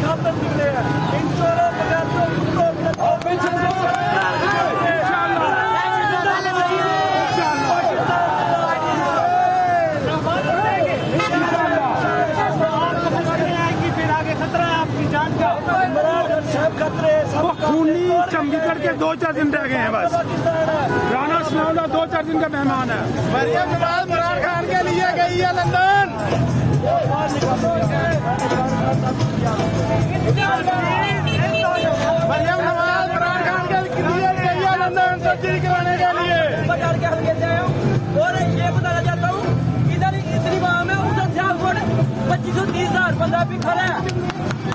खातर निकले हैं। इन चोरों बगातों को खूनी चंडीगढ़ के 2-4 दिन रह गए हैं बस। राना सनाउल्लाह 2-4 दिन का मेहमान है। मरियम नवाज इमरान खान के लिए गई है लंदन। मरियम नवाज इमरान खान के लिए गई है लंदन सर्जरी कराने के लिए। और ये बताना चाहता हूँ, इधर इतनी आवाम है, उधर सियालकोट 25-30 बंदा भी खड़ा है,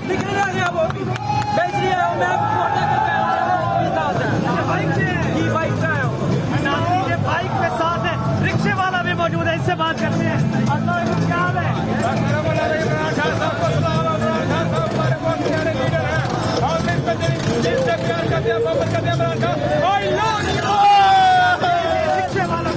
निकल रहा है वो भी। मैं इसलिए आया हूँ, मैं बाइक पे आया हूँ। ये बाइक पे साथ है, रिक्शे वाला भी मौजूद है, इससे बात करते हैं। अल्लाह क्या है? रिक्शे वाला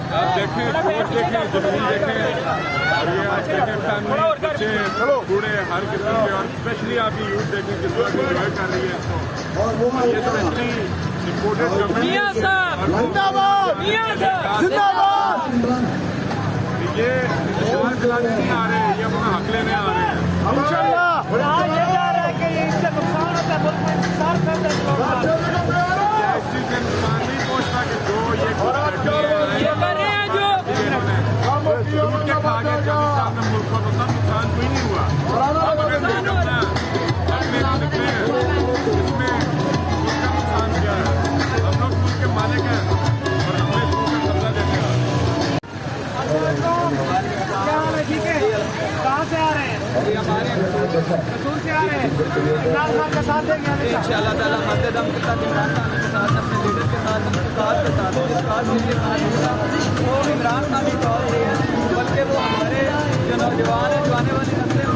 आप देखें, कोच देखें, जमीन देखें, और ये आज देखें फैमिली, बच्चे, बूढ़े, हर किस्म के, और स्पेशली आपकी यूथ देखें किस तरह की एंजॉय कर रही है। ये स्पेशली इम्पोर्टेड गवर्नमेंट ये निशान खिलाने नहीं आ रहे, ये अपना हक लेने आ रहे हैं। इंशाल्लाह ये जा रहा है कि इससे नुकसान होता है, मुल्क में नुकसान करते हैं। इस चीज़ से नुकसान नहीं पहुँचता कि जो ये कर रहे हैं जो लूट के खा गए 40 साल में मुल्क को, तो सब नुकसान कोई नहीं हुआ। अब अगर लोग अपना अपने निकले हैं, इसमें मुल्क का नुकसान किया है। हम लोग मुल्क के मालिक हैं और हमें इसको कब्जा देने का। ठीक है, कहाँ से आ रहे हैं? कसूर से आ रहे हैं। इमरान खान का साथ देंगे इंशाअल्लाह ताला। मदद हम के साथ इमरान खान के साथ, अपने लीडर के साथ, अपने साथ के साथ, वो इमरान खान ही तौर है, बल्कि वो हमारे जो नौजवान हैं, जो आने वाली नस्लें